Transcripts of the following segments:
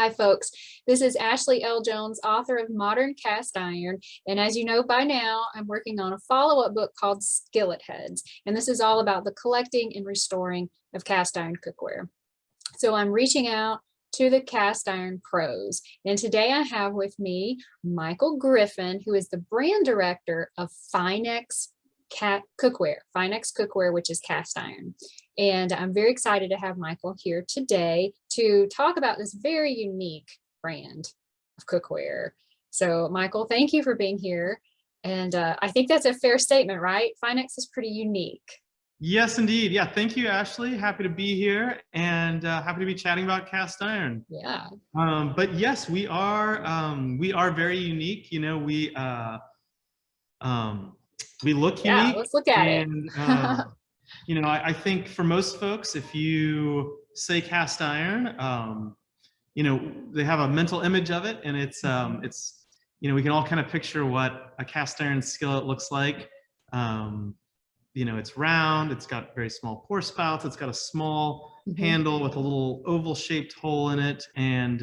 Hi, folks. This is Ashley L. Jones, author of Modern Cast Iron. And as you know by now, I'm working on a follow-up book called Skilletheads. And this is all about the collecting and restoring of cast iron cookware. So I'm reaching out to the cast iron pros. And today I have with me Michael Griffin, who is the brand director of FINEX Cookware, which is cast iron. And I'm very excited to have Michael here today to talk about this very unique brand of cookware. So Michael, thank you for being here. And I think that's a fair statement, right? FINEX is pretty unique. Yes, indeed. Yeah, thank you, Ashley. Happy to be here and happy to be chatting about cast iron. Yeah. But yes, we are very unique. You know, we look unique. Yeah, let's look at it. You know, I think for most folks, if you say cast iron, you know, they have a mental image of it, and it's you know, we can all kind of picture what a cast iron skillet looks like. You know, it's round, it's got very small pour spouts, it's got a small handle with a little oval shaped hole in it. And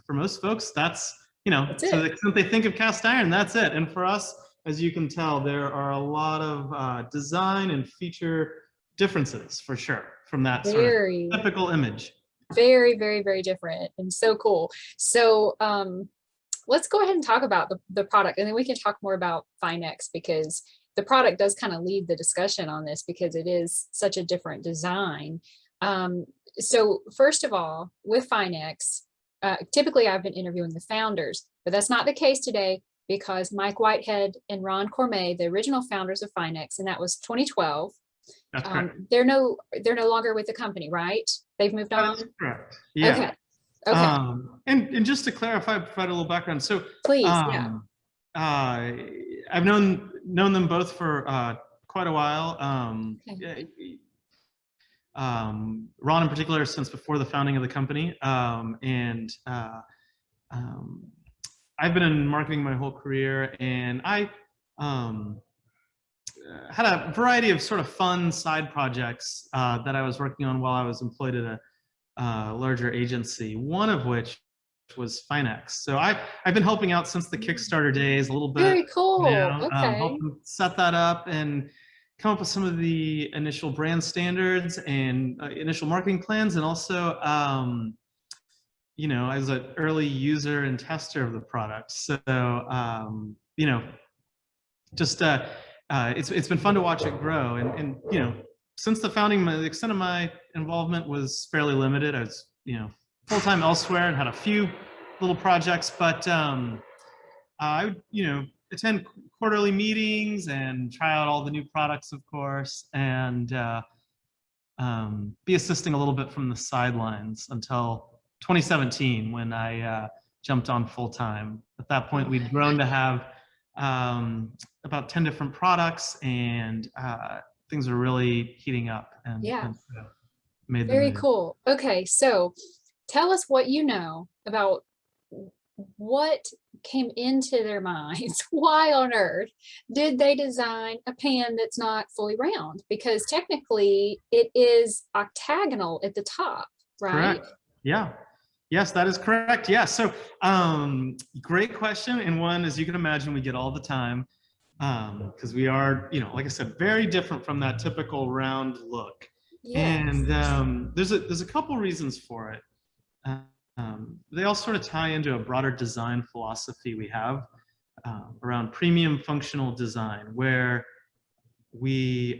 for most folks, that's, you know, to the extent they think of cast iron, that's it. And for us, as you can tell, there are a lot of design and feature differences for sure from that sort of typical image. Very, very, very different and so cool. So let's go ahead and talk about the product, and then we can talk more about FINEX, because the product does kind of lead the discussion on this because it is such a different design. So first of all, with FINEX, typically I've been interviewing the founders, but that's not the case today because Mike Whitehead and Ron Cormier, the original founders of FINEX, and that was 2012. That's correct. They're no longer with the company, right? They've moved on? That's correct. Yeah. Okay. And just to clarify, provide a little background. So please, I've known them both for quite a while. Ron in particular since before the founding of the company. I've been in marketing my whole career, and I had a variety of sort of fun side projects that I was working on while I was employed at a larger agency, one of which was FINEX. So I've been helping out since the Kickstarter days a little bit. Very cool. You know, helping set that up and come up with some of the initial brand standards and initial marketing plans, and also you know, as an early user and tester of the product. So you know, just it's been fun to watch it grow, and you know, since the founding, the extent of my involvement was fairly limited. I was, you know, full-time elsewhere and had a few little projects, but I would, you know, attend quarterly meetings and try out all the new products, of course, and be assisting a little bit from the sidelines until 2017 when I jumped on full-time. At that point, we'd grown to have about 10 different products, and things are really heating up. And, made very cool. Okay, so tell us what you know about what came into their minds. Why on earth did they design a pan that's not fully round? Because technically it is octagonal at the top, right? Correct. Yeah. Yes, that is correct. Yeah. So great question, and one, as you can imagine, we get all the time, because we are, you know, like I said, very different from that typical round look. Yes. And there's a couple reasons for it. They all sort of tie into a broader design philosophy we have around premium functional design, where we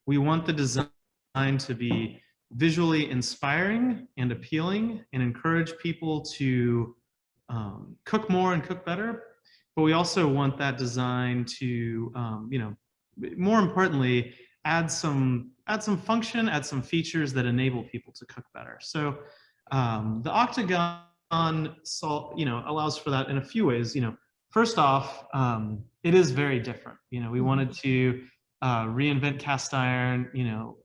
want the design to be visually inspiring and appealing and encourage people to cook more and cook better. But we also want that design to, you know, more importantly, add some function, add some features that enable people to cook better. So the octagon, you know, allows for that in a few ways. You know, first off, it is very different. You know, we wanted to reinvent cast iron. You know,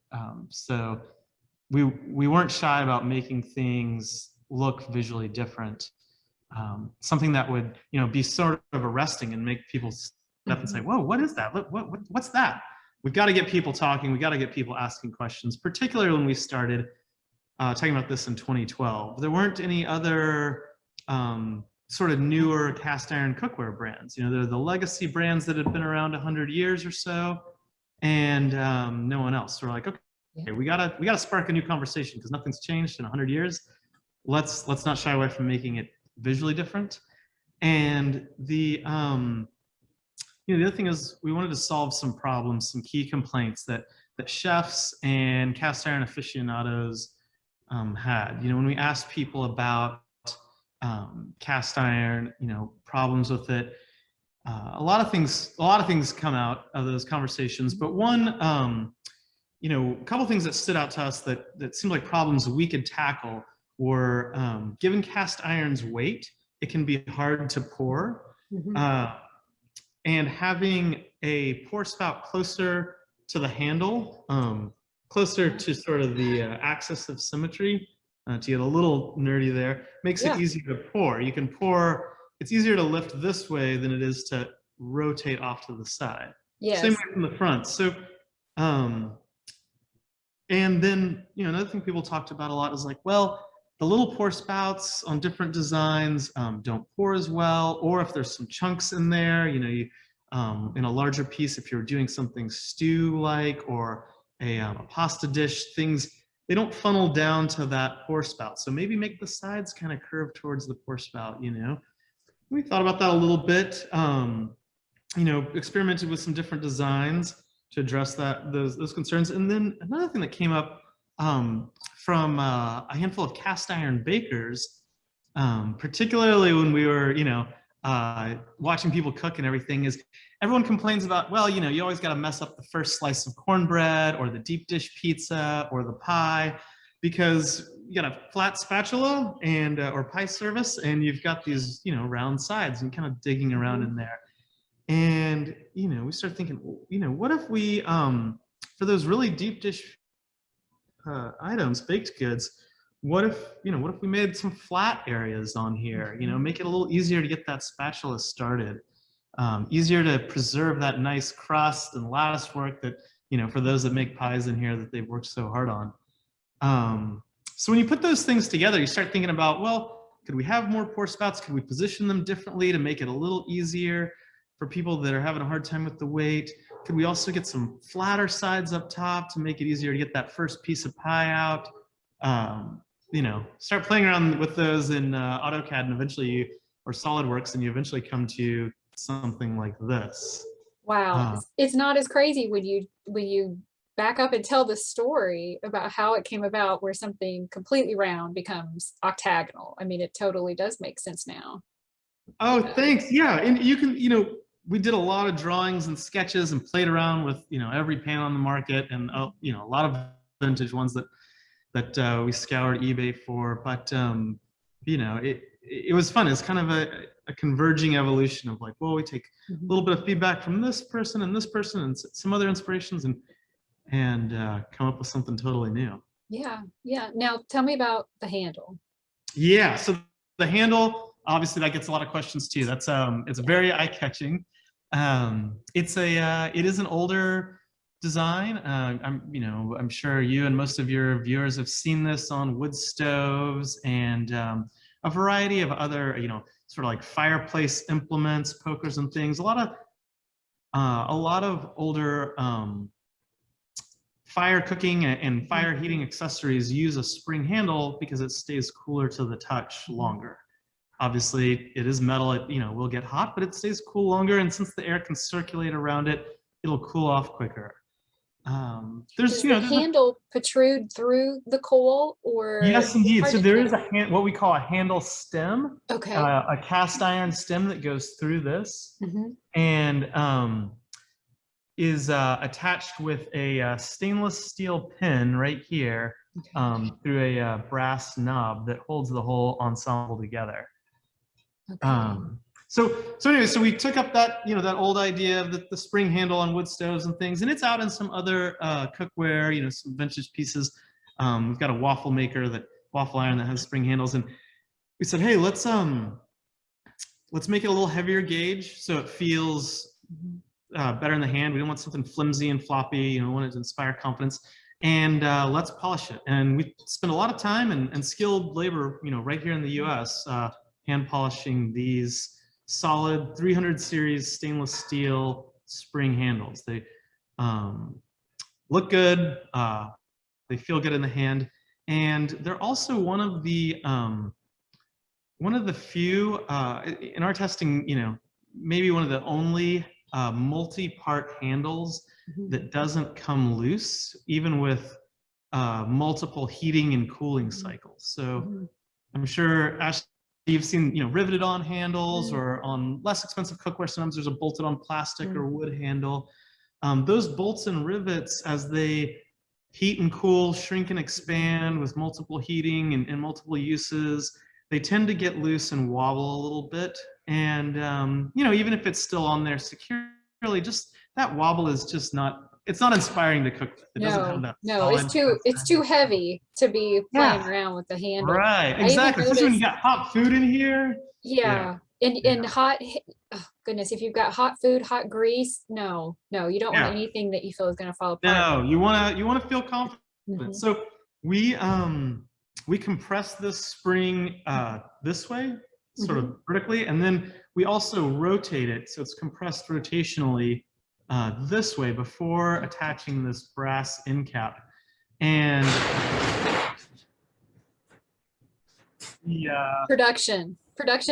so we weren't shy about making things look visually different. Something that would, you know, be sort of arresting and make people step and say, "Whoa, what is that? What's that?" We've got to get people talking. We got to get people asking questions, particularly when we started. talking about this in 2012. There weren't any other sort of newer cast iron cookware brands. You know, they're the legacy brands that had been around 100 years or so, and no one else. So we're like, okay, we gotta spark a new conversation because nothing's changed in 100 years. Let's not shy away from making it visually different. And the you know, the other thing is we wanted to solve some problems, some key complaints that chefs and cast iron aficionados had. You know, when we asked people about cast iron, you know, problems with it, a lot of things come out of those conversations. But one, you know, a couple things that stood out to us that seemed like problems we could tackle were, given cast iron's weight, it can be hard to pour. And having a pour spout closer to the handle, closer to sort of the axis of symmetry, to get a little nerdy there, makes it easier to pour. You can pour, it's easier to lift this way than it is to rotate off to the side. Same way from the front. So, and then, you know, another thing people talked about a lot is like, well, the little pour spouts on different designs don't pour as well, or if there's some chunks in there, you know, you, in a larger piece, if you're doing something stew-like or a pasta dish, things, they don't funnel down to that pour spout. So maybe make the sides kind of curve towards the pour spout, you know. We thought about that a little bit, you know, experimented with some different designs to address those concerns. And then another thing that came up from a handful of cast iron bakers, particularly when we were, you know, watching people cook and everything, is everyone complains about, well, you know, you always got to mess up the first slice of cornbread or the deep dish pizza or the pie because you got a flat spatula and or pie service and you've got these, you know, round sides and kind of digging around in there. And, you know, we started thinking, you know, what if we, for those really deep dish items, baked goods, what if, you know, what if we made some flat areas on here, you know, make it a little easier to get that spatula started, easier to preserve that nice crust and lattice work that, you know, for those that make pies in here that they've worked so hard on. So when you put those things together, you start thinking about, well, could we have more pour spouts? Could we position them differently to make it a little easier for people that are having a hard time with the weight? Could we also get some flatter sides up top to make it easier to get that first piece of pie out? You know, start playing around with those in AutoCAD and eventually or SolidWorks, and you eventually come to something like this. Wow, it's not as crazy when you back up and tell the story about how it came about, where something completely round becomes octagonal. I mean, it totally does make sense now. Oh, thanks. Yeah, and you can, you know, we did a lot of drawings and sketches and played around with, you know, every pan on the market and, you know, a lot of vintage ones that we scoured eBay for. But, you know, it was fun. It's kind of a converging evolution of like, well, we take a little bit of feedback from this person and some other inspirations and come up with something totally new. Yeah, yeah. Now tell me about the handle. Yeah, so the handle, obviously that gets a lot of questions too. That's it's very eye-catching. It is an older design. I'm sure you and most of your viewers have seen this on wood stoves and a variety of other, you know, sort of like fireplace implements, pokers and things. A lot of older fire cooking and fire heating accessories use a spring handle because it stays cooler to the touch longer. Obviously, it is metal, it, you know, will get hot, but it stays cool longer, and since the air can circulate around it, it'll cool off quicker. Does the handle protrude through the coil, or? Yes, indeed. So there is what we call a handle stem. Okay. A cast iron stem that goes through this, and is attached with a stainless steel pin right here through a brass knob that holds the whole ensemble together. Okay. So anyway, so we took up that, you know, that old idea of the spring handle on wood stoves and things, and it's out in some other cookware, you know, some vintage pieces. We've got a waffle maker, waffle iron that has spring handles, and we said, hey, let's make it a little heavier gauge so it feels better in the hand. We don't want something flimsy and floppy, you know, we want it to inspire confidence. and let's polish it. And we spend a lot of time and skilled labor, right here in the US, hand polishing these solid 300 series stainless steel spring handles. They look good, they feel good in the hand, and they're also one of the few in our testing, maybe one of the only multi-part handles that doesn't come loose, even with multiple heating and cooling cycles. So I'm sure, Ashley, you've seen, riveted on handles, or on less expensive cookware, sometimes there's a bolted on plastic or wood handle. Those bolts and rivets, as they heat and cool, shrink and expand with multiple heating and multiple uses, they tend to get loose and wobble a little bit. And, even if it's still on there securely, just that wobble is just it's not inspiring to cook with. It doesn't have that it's too heavy to be playing around with the handle. Right, exactly. Especially when you got hot food in here. And hot, oh goodness, if you've got hot food, hot grease, no, you don't want anything that you feel is going to fall apart. No, you want to feel confident. So we compress this spring this way, sort of vertically, and then we also rotate it, so it's compressed rotationally this way before attaching this brass end cap. And production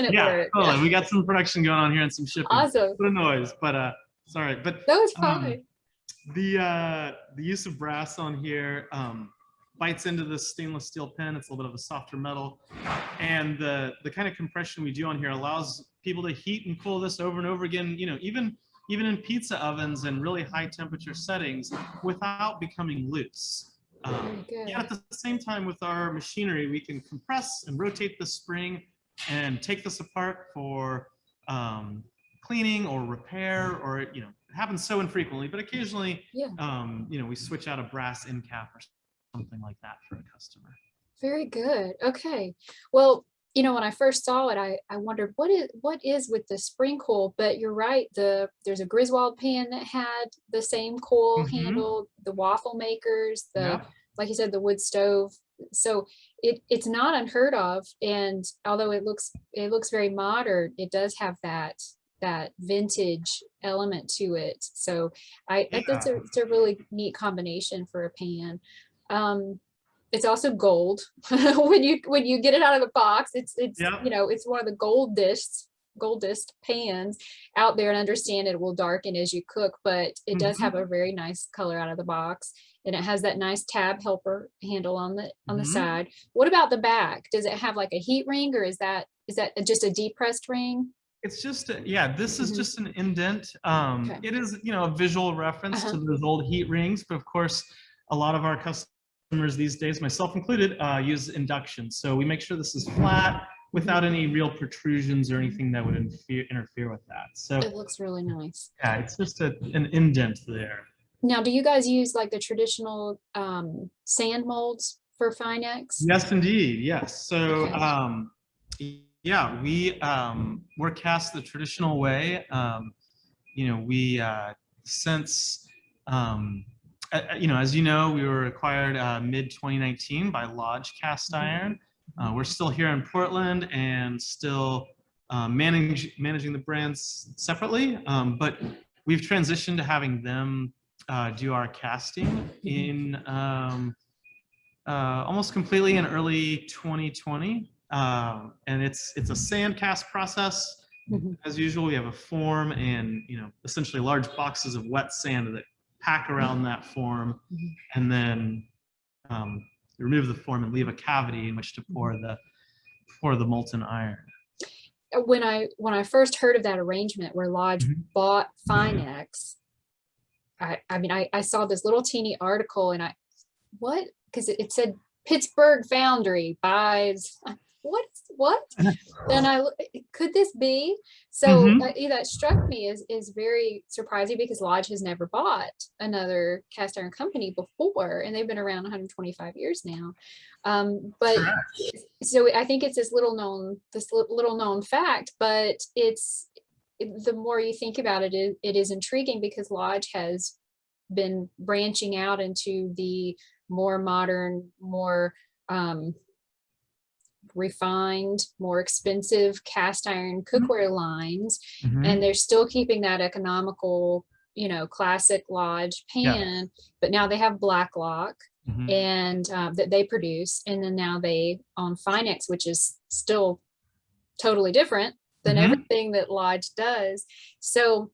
at work. Totally. We got some production going on here and some shipping. Awesome. What a noise, but sorry. But no, it's fine. The use of brass on here bites into this stainless steel pin. It's a little bit of a softer metal, and the kind of compression we do on here allows people to heat and cool this over and over again. Even in pizza ovens and really high temperature settings without becoming loose. Yet at the same time, with our machinery, we can compress and rotate the spring and take this apart for cleaning or repair, or it happens so infrequently, but occasionally we switch out a brass end cap or something like that for a customer. Very good. Okay, well, when I first saw it, I wondered what is with the spring coil, but you're right, there's a Griswold pan that had the same coil handle, the waffle makers, like you said, the wood stove. So it's not unheard of, and although it looks very modern, it does have that vintage element to it. So it's a really neat combination for a pan. It's also gold. when you get it out of the box, it's it's one of the goldest pans out there, and understand it will darken as you cook, but it does have a very nice color out of the box, and it has that nice tab helper handle on the side. What about the back? Does it have like a heat ring, or is that just a depressed ring? It's just this is just an indent. It is a visual reference to those old heat rings, but of course a lot of our customers these days, myself included, use induction. So we make sure this is flat without any real protrusions or anything that would interfere with that. So it looks really nice. Yeah, it's just an indent there. Now, do you guys use like the traditional sand molds for FINEX? Yes, indeed. Yes. So we're cast the traditional way. We since as you know, we were acquired mid 2019 by Lodge Cast Iron. We're still here in Portland and still managing the brands separately, but we've transitioned to having them do our casting in almost completely in early 2020, and it's a sand cast process. As usual, we have a form and essentially large boxes of wet sand that pack around that form, and then remove the form and leave a cavity in which to pour the molten iron. When I first heard of that arrangement where Lodge bought FINEX, I saw this little teeny article, and because it said Pittsburgh Foundry buys. What? And could this be? So that struck me as very surprising, because Lodge has never bought another cast iron company before, and they've been around 125 years now. But so I think it's this little known fact, but the more you think about it, it is intriguing, because Lodge has been branching out into the more modern, more refined, more expensive cast iron cookware lines, and they're still keeping that economical, you know, classic Lodge pan, but now they have black lock and that they produce, and then now they on FINEX, which is still totally different than everything that Lodge does. So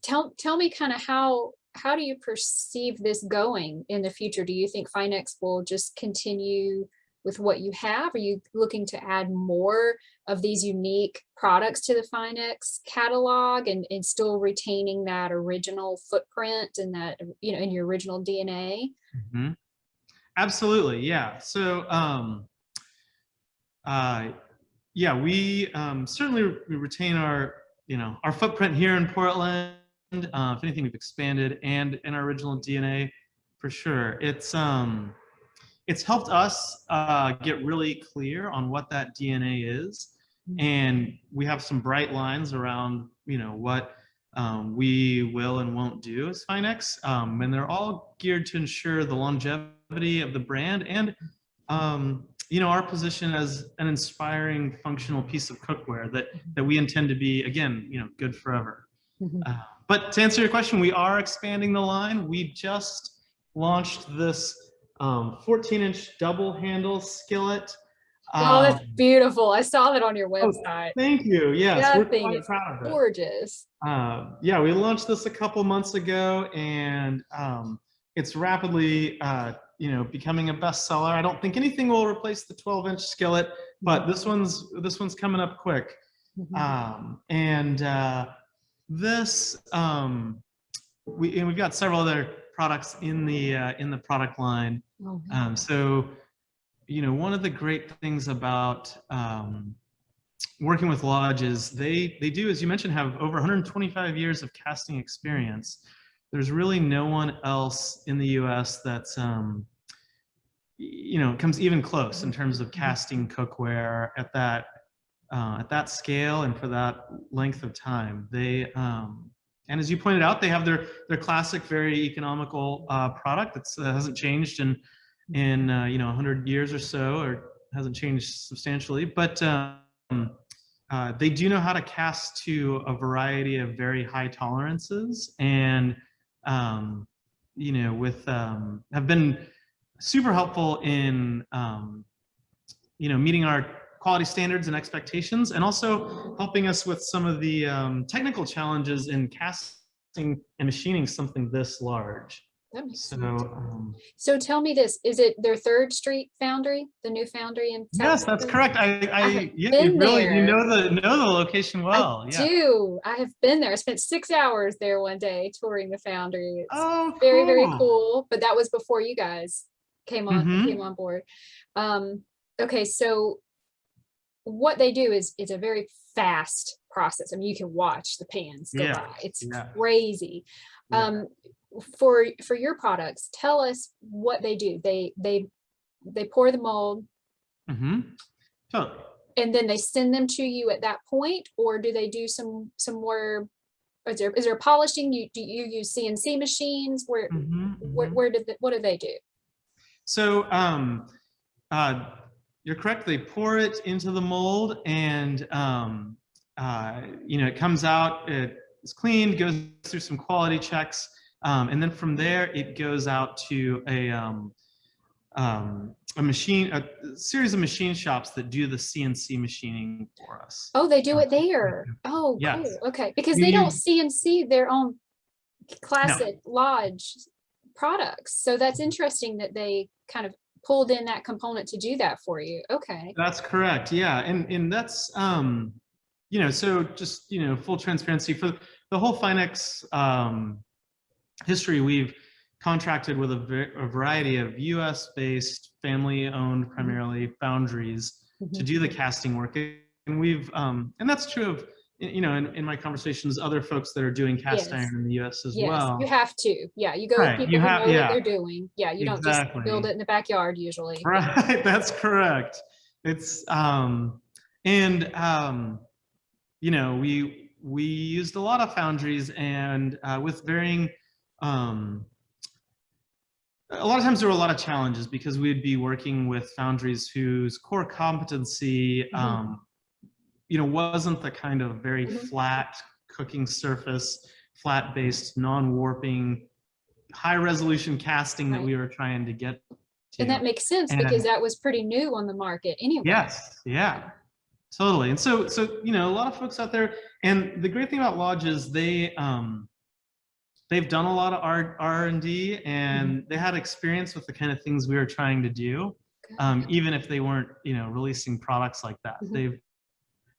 tell me kind of how do you perceive this going in the future? Do you think FINEX will just continue with what you have? Are you looking to add more of these unique products to the FINEX catalog and still retaining that original footprint and that, you know, in your original DNA? Absolutely, yeah. So yeah, we certainly retain our, you know, our footprint here in Portland. If anything, we've expanded, and in our original DNA, for sure. It's helped us get really clear on what that DNA is, and we have some bright lines around, you know, what we will and won't do as FINEX, and they're all geared to ensure the longevity of the brand and you know, our position as an inspiring, functional piece of cookware that we intend to be, again, you know, good forever. But to answer your question, we are expanding the line. We just launched this 14-inch double handle skillet. Oh, that's beautiful. I saw that on your website. Thank you. Yes, that we're thing quite is proud of it. Gorgeous. Yeah, we launched this a couple months ago, and it's rapidly you know, becoming a bestseller. I don't think anything will replace the 12-inch skillet, but this one's coming up quick. This we've got several other products in the product line. So, you know, one of the great things about working with Lodge is they do, as you mentioned, have over 125 years of casting experience. There's really no one else in the U.S. that's you know, comes even close in terms of casting cookware at that scale and for that length of time. They and as you pointed out, they have their classic, very economical product that hasn't changed in you know, 100 years or so, or hasn't changed substantially. But they do know how to cast to a variety of very high tolerances, and you know, with have been super helpful in you know, meeting our quality standards and expectations, and also helping us with some of the technical challenges in casting and machining something this large. That makes sense. So tell me this, is it their 3rd Street foundry, the new foundry in South Yes, that's correct. Yeah, you know the location well. I do. I have been there. I spent 6 hours there one day touring the foundry. It's very, very cool. But that was before you guys came on board. Okay, so what they do is it's a very fast process. I mean, you can watch the pans go by. It's crazy. For your products, tell us what they do. They pour the mold, So, and then they send them to you at that point, or do they do some more? Is there polishing? Do you use CNC machines? What do they do? So you're correct. They pour it into the mold, and you know, it comes out. It's cleaned, goes through some quality checks, and then from there it goes out to a series of machine shops that do the CNC machining for us. Oh, they do it there. Oh, yes. Cool. Okay, because they don't CNC their own classic Lodge products, so that's interesting that they kind of pulled in that component to do that for you. Okay, that's correct. Yeah, and that's you know, so just, you know, full transparency for the whole FINEX history, we've contracted with a variety of US-based, family-owned, primarily foundries to do the casting work, and we've and that's true of, you know, in my conversations, other folks that are doing cast iron in the U.S. as well. You have to. Yeah, you go with people who know what they're doing. Yeah, you don't just build it in the backyard usually. Right, that's correct. It's you know, we used a lot of foundries, and with varying a lot of times there were a lot of challenges because we'd be working with foundries whose core competency, you know, wasn't the kind of very flat cooking surface, flat-based, non-warping, high-resolution casting that we were trying to get to. And that makes sense because that was pretty new on the market anyway. Yes, yeah, totally. And so you know, a lot of folks out there, and the great thing about Lodge is they've done a lot of R&D, and they had experience with the kind of things we were trying to do, even if they weren't, you know, releasing products like that.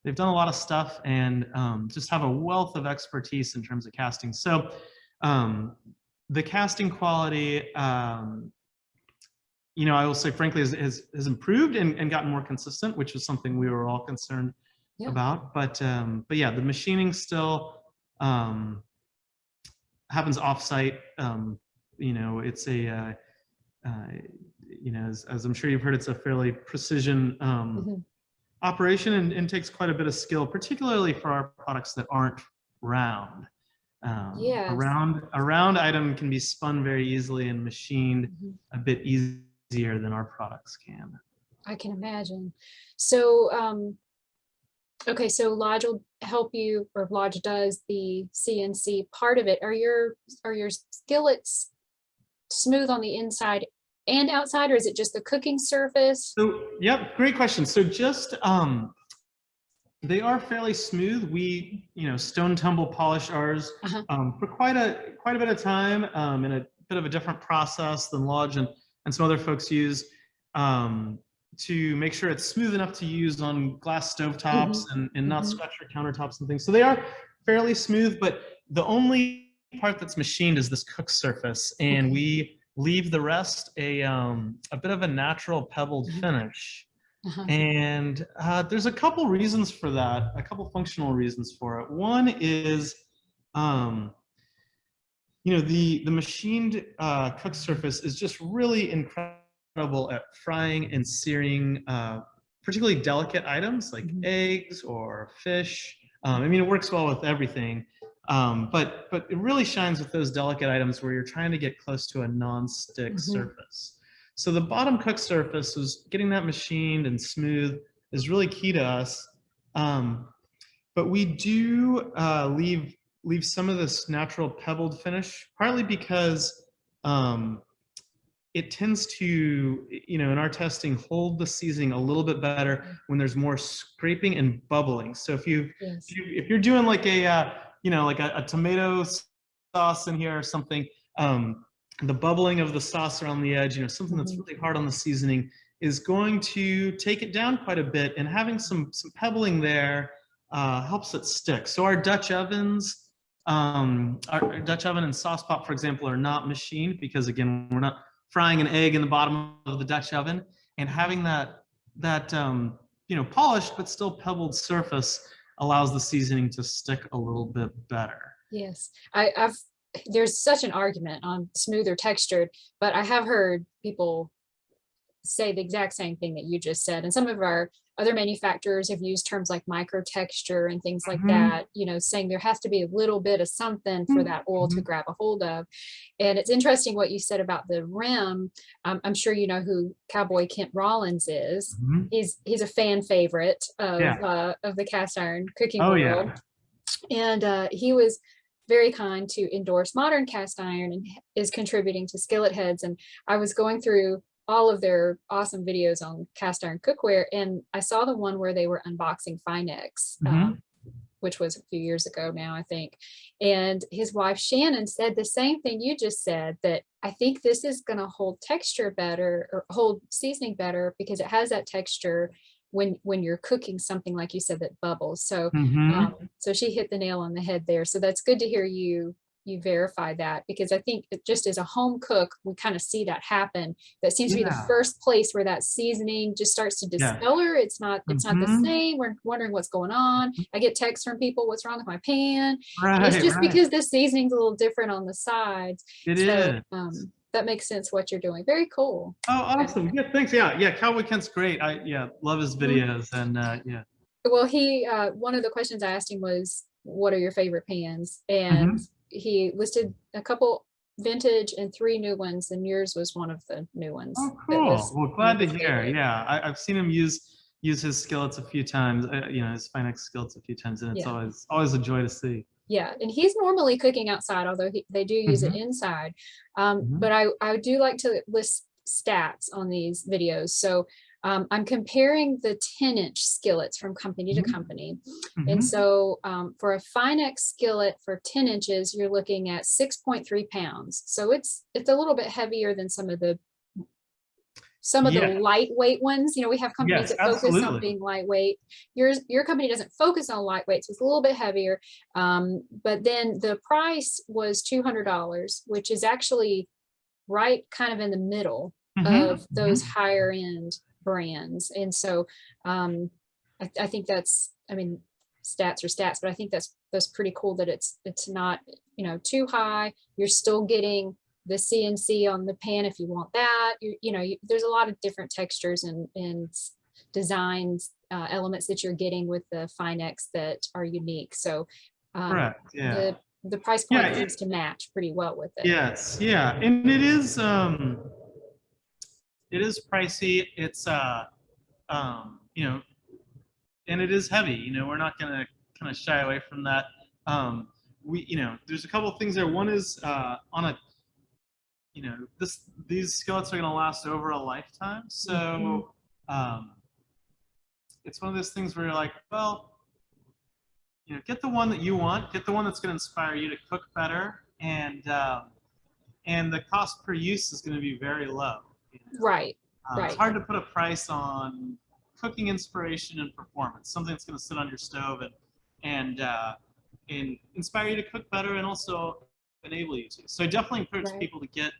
They've done a lot of stuff and just have a wealth of expertise in terms of casting. So the casting quality, you know, I will say frankly has improved and gotten more consistent, which was something we were all concerned about. But yeah, the machining still happens offsite. You know, it's a you know, as I'm sure you've heard, it's a fairly precision operation and takes quite a bit of skill, particularly for our products that aren't round. A round item can be spun very easily and machined a bit easier than our products can. I can imagine. So, okay, so Lodge will help you, or Lodge does the CNC part of it. Are your skillets smooth on the inside and outside, or is it just the cooking surface? So, yep, great question. So just they are fairly smooth. We, you know, stone tumble polish ours for quite a bit of time in a bit of a different process than Lodge and some other folks use to make sure it's smooth enough to use on glass stovetops and not scratch your countertops and things. So they are fairly smooth, but the only part that's machined is this cook surface, and we leave the rest a bit of a natural pebbled finish. And there's a couple reasons for that, a couple functional reasons for it. One is, you know, the machined cook surface is just really incredible at frying and searing particularly delicate items like eggs or fish. I mean, it works well with everything, but it really shines with those delicate items where you're trying to get close to a non-stick surface. So the bottom cook surface is getting that machined and smooth is really key to us. But we do leave some of this natural pebbled finish, partly because it tends to, you know, in our testing, hold the seasoning a little bit better when there's more scraping and bubbling. So if you're doing like a you know, like a tomato sauce in here or something, the bubbling of the sauce around the edge, you know, something that's really hard on the seasoning is going to take it down quite a bit, and having some pebbling there helps it stick. So our Dutch ovens, our Dutch oven and sauce pot, for example, are not machined because, again, we're not frying an egg in the bottom of the Dutch oven, and having that you know, polished but still pebbled surface allows the seasoning to stick a little bit better. Yes, there's such an argument on smooth or textured, but I have heard people say the exact same thing that you just said. And some of our other manufacturers have used terms like micro texture and things like that, you know, saying there has to be a little bit of something for that oil to grab a hold of. And it's interesting what you said about the rim. I'm sure you know who Cowboy Kent Rollins is. He's a fan favorite of the cast iron cooking world. And he was very kind to endorse modern cast iron and is contributing to Skilletheads. And I was going through all of their awesome videos on cast iron cookware, and I saw the one where they were unboxing FINEX, which was a few years ago now, I think. And his wife Shannon said the same thing you just said, that I think this is going to hold texture better, or hold seasoning better, because it has that texture when you're cooking something, like you said, that bubbles. So so she hit the nail on the head there. So that's good to hear you verify that, because I think just as a home cook, we kind of see that happen. That seems to be the first place where that seasoning just starts to discolor. It's not the same. We're wondering what's going on. I get texts from people, what's wrong with my pan? It's just because the seasoning's a little different on the sides. It is. That makes sense what you're doing. Very cool. Oh, awesome. Yeah, thanks. Yeah, Cowboy Kent's great. I love his videos. And well, he one of the questions I asked him was, what are your favorite pans? And he listed a couple vintage and 3 new ones, and yours was one of the new ones. Oh, That cool. was Well, one of glad to the hear. favorite. Yeah, I've seen him use his skillets a few times. His FINEX skillets a few times, and it's Yeah. always a joy to see. Yeah, and he's normally cooking outside, although they do use it Hmm. inside. Hmm. But I do like to list stats on these videos. So I'm comparing the 10-inch skillets from company to company. And Hmm. so for a FINEX skillet for 10 inches, you're looking at 6.3 pounds. So it's a little bit heavier than some of the Yeah. lightweight ones. We have companies Yes, that focus on absolutely. being lightweight. Your company doesn't focus on lightweight, so it's a little bit heavier. But then the price was $200, which is actually right kind of in the middle Hmm. of those higher end brands. And so I think that's, I mean, stats are stats, but I think that's pretty cool that it's not, too high. You're still getting the CNC on the pan if you want that. There's a lot of different textures and designs, elements that you're getting with the FINEX that are unique. So Correct. Yeah. the price Yeah. point seems to match pretty well with it. Yes. Yeah. And it is pricey. It's and it is heavy. We're not gonna kind of shy away from that. There's a couple of things there. One is on a these skillets are going to last over a lifetime. So it's one of those things where you're like, well, get the one that you want, get the one that's going to inspire you to cook better, and the cost per use is going to be very low. Right. It's hard to put a price on cooking inspiration and performance, something that's going to sit on your stove and inspire you to cook better and also enable you to. So I definitely encourage people to get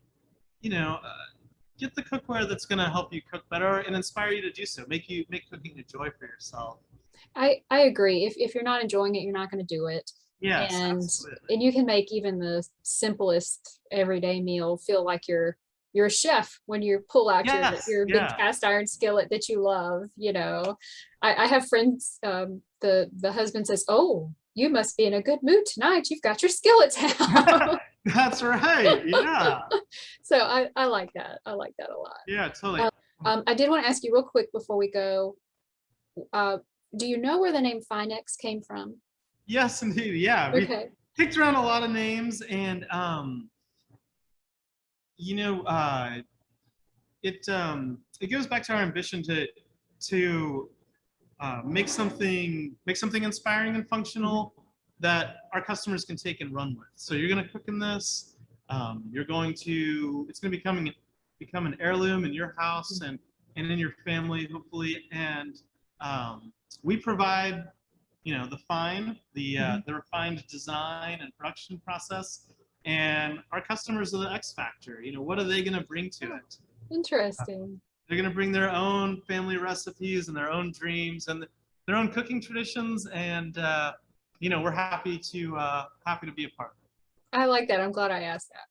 the cookware that's going to help you cook better and inspire you to do so. Make cooking a joy for yourself. I agree. If you're not enjoying it, you're not going to do it. Yes, and absolutely. and you can make even the simplest everyday meal feel like you're a chef when you pull out your big cast iron skillet that you love. I have friends, the husband says, "Oh, you must be in a good mood tonight, you've got your skillets out." That's right. Yeah. So I like that. I like that a lot. Yeah, totally. I did want to ask you real quick before we go, do you know where the name FINEX came from? Yes, indeed. Yeah, we picked around a lot of names, and it goes back to our ambition to make something inspiring and functional that our customers can take and run with. So you're going to cook in this. It's going to become an heirloom in your house and in your family, hopefully. And we provide, the refined design and production process, and our customers are the X factor. What are they going to bring to it? Interesting. They're going to bring their own family recipes and their own dreams and their own cooking traditions, and we're happy to be a part of it. I like that. I'm glad I asked that.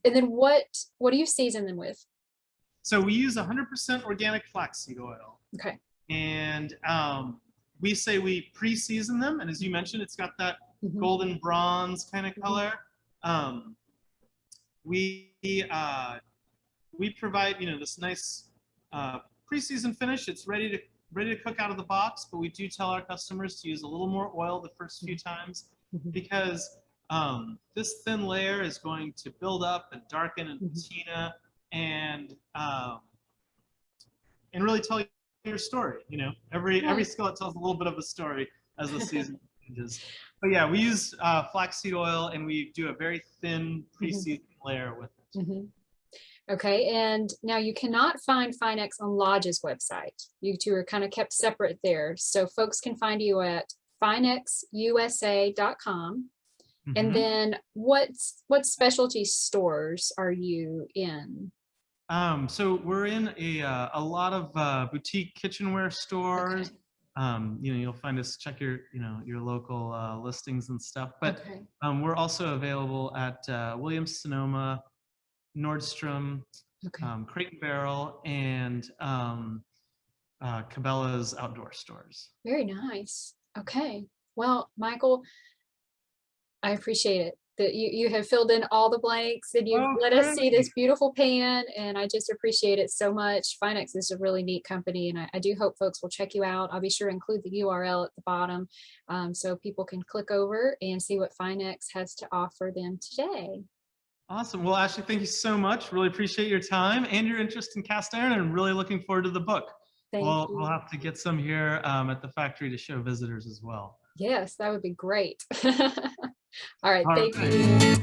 And then what do you season them with? So we use 100% organic flaxseed oil. Okay. And we say we pre-season them, and as you mentioned, it's got that golden bronze kind of color. We provide this nice pre-seasoned finish. It's ready to cook out of the box, but we do tell our customers to use a little more oil the first few times because this thin layer is going to build up and darken and patina and really tell you your story. Every skillet tells a little bit of a story as the season changes. But yeah, we use flaxseed oil, and we do a very thin pre-seasoned layer with it. Okay, and now you cannot find FINEX on Lodge's website. You two are kind of kept separate there. So folks can find you at finexusa.com. And then what specialty stores are you in? So we're in a lot of boutique kitchenware stores. You'll find us, check your local listings and stuff. But we're also available at Williams Sonoma, Nordstrom, Crate and Barrel, and Cabela's outdoor stores. Very nice. Okay. Well, Michael, I appreciate it. that you have filled in all the blanks and you've Oh, let us see great. this beautiful pan, and I just appreciate it so much. FINEX is a really neat company, and I do hope folks will check you out. I'll be sure to include the URL at the bottom, so people can click over and see what FINEX has to offer them today. Awesome. Well, Ashley, thank you so much. Really appreciate your time and your interest in cast iron, and I'm really looking forward to the book. Thank We'll you. have to get some here at the factory to show visitors as well. Yes, that would be great. All right, All thank right. you.